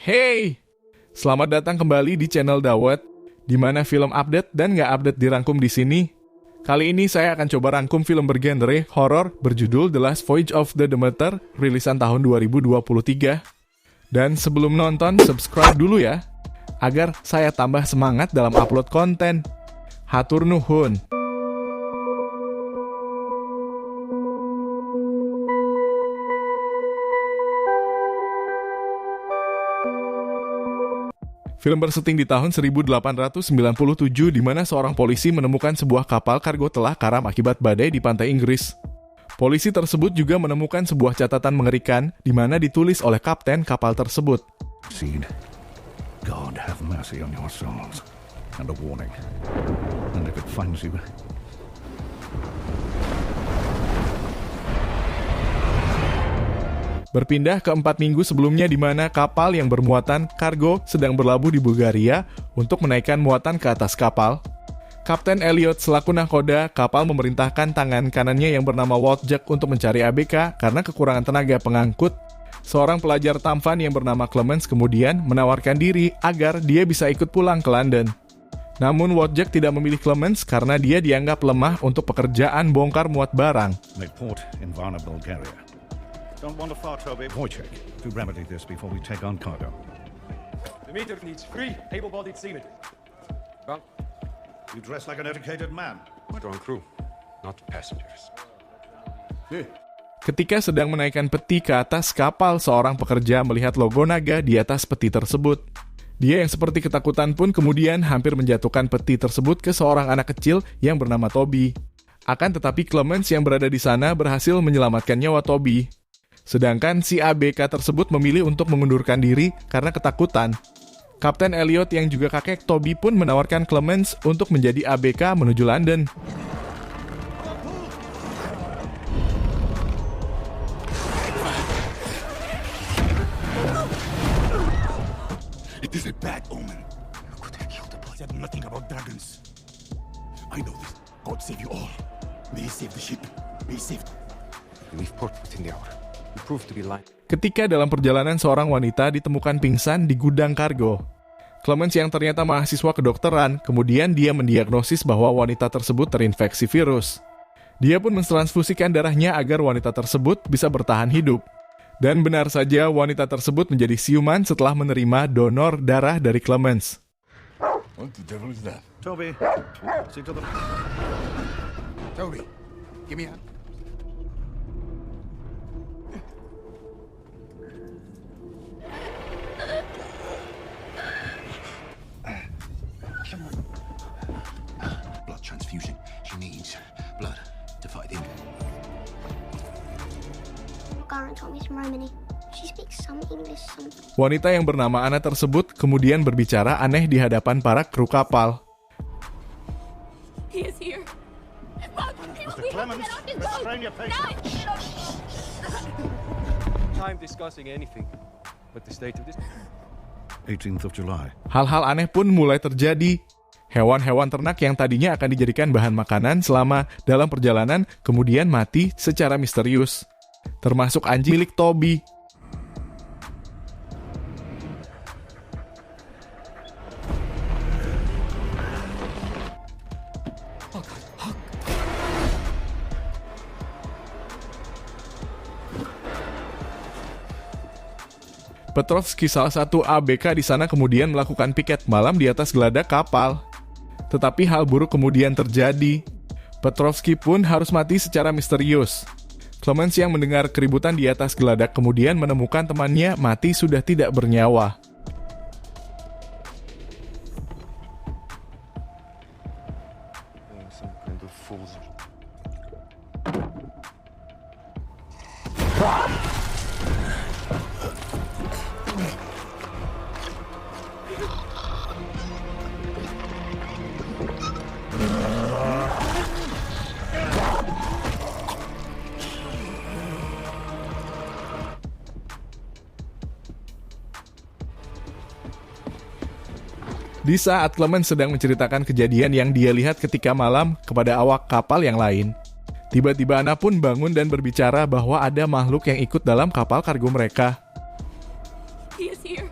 Hey, selamat datang kembali di channel Dawet, di mana film update dan nggak update dirangkum di sini. Kali ini saya akan coba rangkum film bergenre horor berjudul The Last Voyage of the Demeter, rilisan tahun 2023. Dan sebelum nonton, subscribe dulu ya, agar saya tambah semangat dalam upload konten. Hatur nuhun. Film berseting di tahun 1897 di mana seorang polisi menemukan sebuah kapal kargo telah karam akibat badai di pantai Inggris. Polisi tersebut juga menemukan sebuah catatan mengerikan di mana ditulis oleh kapten kapal tersebut. Seed, God have mercy on your souls. And a warning. And if it finds you... Berpindah ke 4 minggu sebelumnya di mana kapal yang bermuatan kargo sedang berlabuh di Bulgaria untuk menaikkan muatan ke atas kapal. Kapten Elliot selaku nahkoda kapal memerintahkan tangan kanannya yang bernama Wojciech untuk mencari ABK karena kekurangan tenaga pengangkut. Seorang pelajar tampan yang bernama Clemens kemudian menawarkan diri agar dia bisa ikut pulang ke London. Namun Wojciech tidak memilih Clemens karena dia dianggap lemah untuk pekerjaan bongkar muat barang. Make port in Varna, Bulgaria. Don't wander far, Toby. Wojciech, to remedy this before we take on cargo. The meter needs 3 able-bodied seamen. Well, You dress like an educated man. we're on crew, not passengers. Ketika sedang menaikkan peti ke atas kapal, seorang pekerja melihat logo naga di atas peti tersebut. Dia yang seperti ketakutan pun kemudian hampir menjatuhkan peti tersebut ke seorang anak kecil yang bernama Toby. Akan tetapi Clemens yang berada di sana berhasil menyelamatkan nyawa Toby. Sedangkan si ABK tersebut memilih untuk mengundurkan diri karena ketakutan. Kapten Elliot yang juga kakek Toby pun menawarkan Clemens untuk menjadi ABK menuju London. It is a bad omen. You could have killed the boy. Said nothing about dragons. I know this. God save you all. May he save the ship. May he save... Leave port within the hour. You prove to be lying. Ketika dalam perjalanan seorang wanita ditemukan pingsan di gudang kargo. Clemens yang ternyata mahasiswa kedokteran, kemudian dia mendiagnosis bahwa wanita tersebut terinfeksi virus. Dia pun mentransfusikan darahnya agar wanita tersebut bisa bertahan hidup. Dan benar saja wanita tersebut menjadi siuman setelah menerima donor darah dari Clemens. What the devil is that? Toby, see to the... Toby, give me a... Blood transfusion. She needs blood to fight him. Garant told me some Romany. She speaks some English, some... Wanita yang bernama Anna tersebut kemudian berbicara aneh di hadapan para kru kapal. He is here. Fuck! Mr. Clemens, restrain your patience. Time discussing anything but the state of this. 18th of July. Hal-hal aneh pun mulai terjadi. Hewan-hewan ternak yang tadinya akan dijadikan bahan makanan selama dalam perjalanan kemudian mati secara misterius. Termasuk anjing milik Toby. Petrovsky, salah satu ABK di sana, kemudian melakukan piket malam di atas geladak kapal. Tetapi hal buruk kemudian terjadi. Petrovsky pun harus mati secara misterius. Clemens yang mendengar keributan di atas geladak kemudian menemukan temannya mati sudah tidak bernyawa. Some kind of fools. Di saat Clemens sedang menceritakan kejadian yang dia lihat ketika malam kepada awak kapal yang lain, tiba-tiba Anna pun bangun dan berbicara bahwa ada makhluk yang ikut dalam kapal kargo mereka. He is here.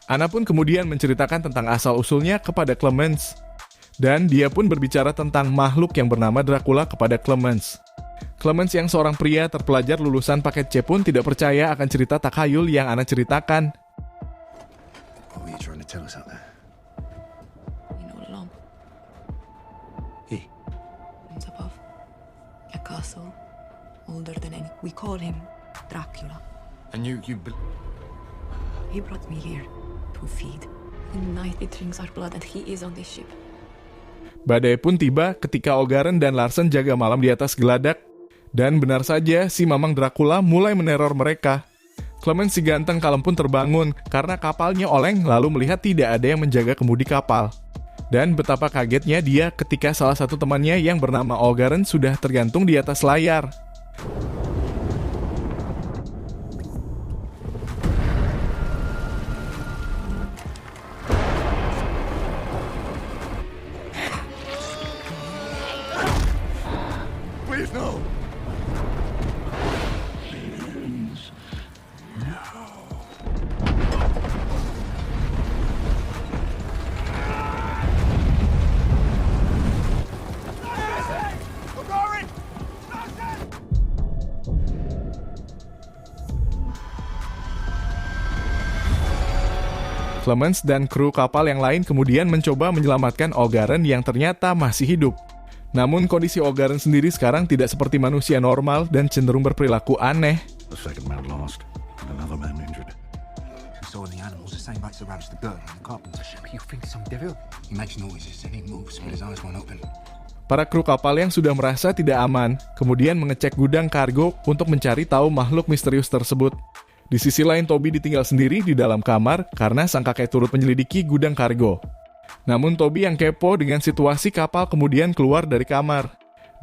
Anna pun kemudian menceritakan tentang asal-usulnya kepada Clemens. Dan dia pun berbicara tentang makhluk yang bernama Dracula kepada Clemens. Clemens yang seorang pria terpelajar lulusan paket C pun tidak percaya akan cerita takhayul yang Anna ceritakan. What were you trying to tell us out there? You know Lom. He. It's above. A castle. Older than any. We call him Dracula. And you He brought me here to feed. In the night he drinks our blood and he is on this ship. Badai pun tiba ketika Ogaren dan Larsen jaga malam di atas geladak. Dan benar saja, si Mamang Dracula mulai meneror mereka. Clemens si ganteng kalem pun terbangun karena kapalnya oleng lalu melihat tidak ada yang menjaga kemudi kapal. Dan betapa kagetnya dia ketika salah satu temannya yang bernama Ogaren sudah tergantung di atas layar. Please no. Clemens dan kru kapal yang lain kemudian mencoba menyelamatkan Ogaren yang ternyata masih hidup. Namun kondisi Ogaren sendiri sekarang tidak seperti manusia normal dan cenderung berperilaku aneh. The second man lost, and another man injured. We saw the animals the same back to Rabbs the bird and the carpenter. You think some devil? He makes noises and he moves with his eyes wide open. Para kru kapal yang sudah merasa tidak aman, kemudian mengecek gudang kargo untuk mencari tahu makhluk misterius tersebut. Di sisi lain, Toby ditinggal sendiri di dalam kamar karena sang kakek turut menyelidiki gudang kargo. Namun Toby yang kepo dengan situasi kapal kemudian keluar dari kamar.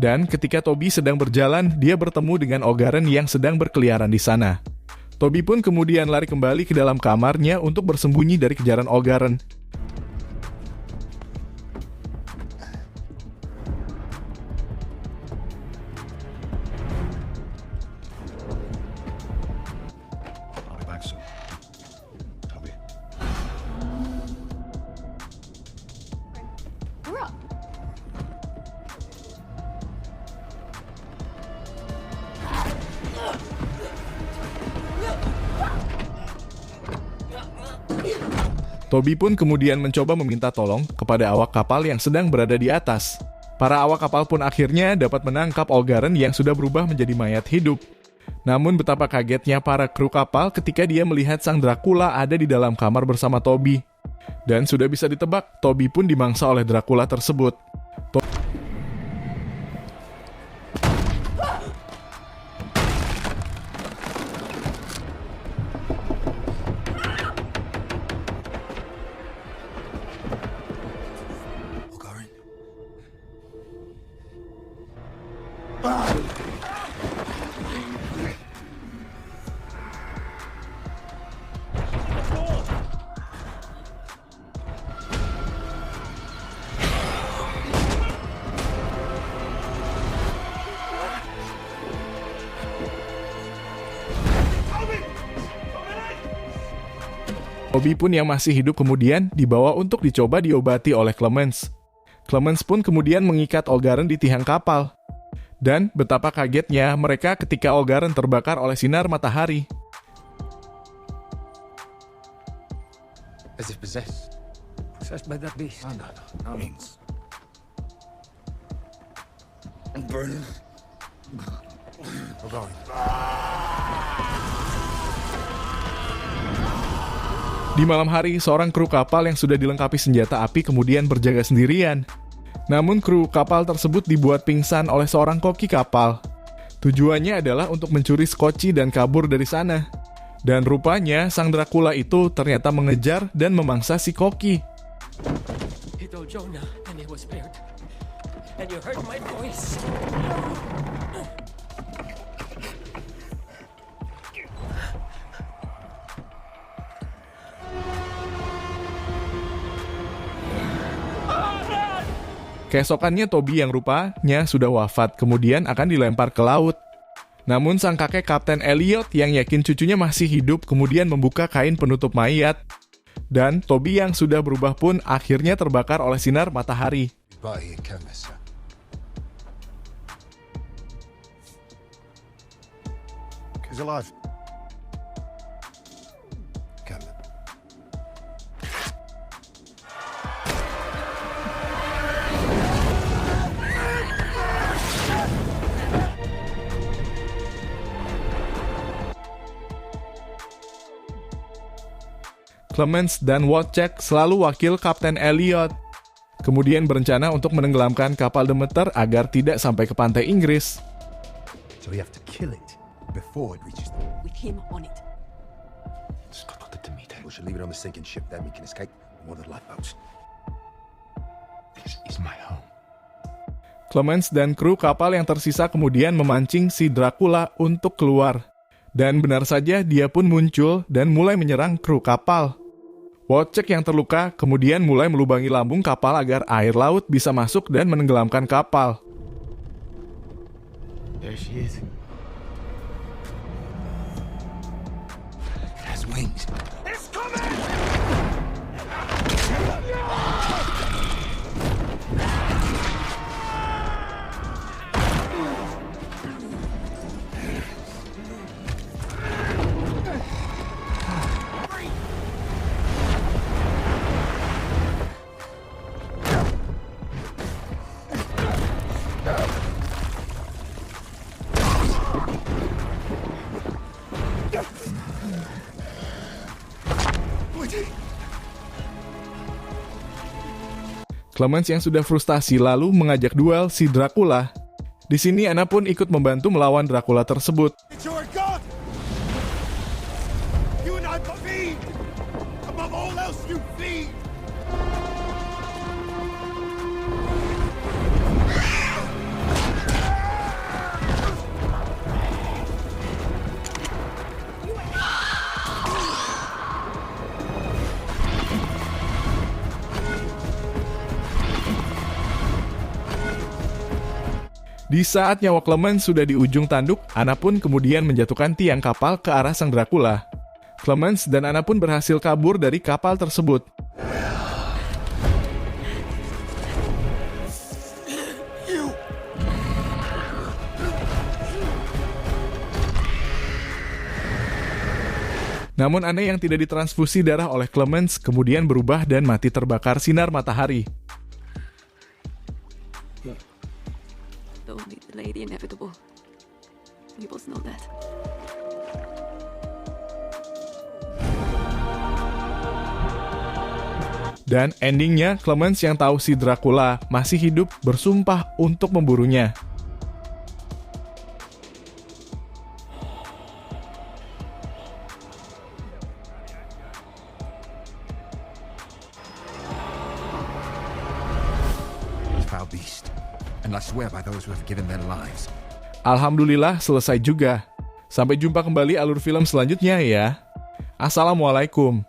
Dan ketika Toby sedang berjalan, dia bertemu dengan Ogaren yang sedang berkeliaran di sana. Toby pun kemudian lari kembali ke dalam kamarnya untuk bersembunyi dari kejaran Ogaren. I'll be back soon. Toby. We're up. Toby pun kemudian mencoba meminta tolong kepada awak kapal yang sedang berada di atas. Para awak kapal pun akhirnya dapat menangkap Ogaren yang sudah berubah menjadi mayat hidup. Namun betapa kagetnya para kru kapal ketika dia melihat sang Dracula ada di dalam kamar bersama Toby. Dan sudah bisa ditebak, Toby pun dimangsa oleh Dracula tersebut. Ogaren. Toby pun yang masih hidup kemudian dibawa untuk dicoba diobati oleh Clemens. Clemens pun kemudian mengikat Ogaren di tiang kapal. Dan betapa kagetnya mereka ketika Ogaren terbakar oleh sinar matahari. As if possessed. Possessed by that beast. Oh, no. Means. I'm burning. We're going. Di malam hari, seorang kru kapal yang sudah dilengkapi senjata api kemudian berjaga sendirian. Namun kru kapal tersebut dibuat pingsan oleh seorang koki kapal. Tujuannya adalah untuk mencuri skoci dan kabur dari sana. Dan rupanya sang Dracula itu ternyata mengejar dan memangsa si koki. He told Jonah and he was spared. And you heard my voice. Keesokannya Toby yang rupanya sudah wafat kemudian akan dilempar ke laut. Namun sang kakek Kapten Elliot yang yakin cucunya masih hidup kemudian membuka kain penutup mayat. Dan Toby yang sudah berubah pun akhirnya terbakar oleh sinar matahari. Body in coma, sir. He's alive. Coma. Clemens dan Wojciech selalu wakil Kapten Elliot. Kemudian berencana untuk menenggelamkan kapal Demeter agar tidak sampai ke pantai Inggris. So we have to kill it before it reaches them. With him on it. Scott got the Demeter. We should leave it on the sinking ship, then we can escape on one of the lifeboats. This is my home. Clemens dan kru kapal yang tersisa kemudian memancing si Dracula untuk keluar. Dan benar saja dia pun muncul dan mulai menyerang kru kapal. Wojciech yang terluka kemudian mulai melubangi lambung kapal agar air laut bisa masuk dan menenggelamkan kapal. There she is. It has wings. It's coming! Clemens yang sudah frustasi lalu mengajak duel si Dracula. Di sini Anna pun ikut membantu melawan Dracula tersebut. It's your god! You and I feed! Above all else, you feed! Di saat nyawa Clemens sudah di ujung tanduk, Anna pun kemudian menjatuhkan tiang kapal ke arah sang Dracula. Clemens dan Anna pun berhasil kabur dari kapal tersebut. Namun Anna yang tidak ditransfusi darah oleh Clemens kemudian berubah dan mati terbakar sinar matahari. Don't delay the inevitable. We both know that. Dan endingnya, Clemens yang tahu si Dracula masih hidup bersumpah untuk memburunya. Foul beast. And I swear by those who have given their lives. Alhamdulillah selesai juga. Sampai jumpa kembali alur film selanjutnya ya. Assalamualaikum.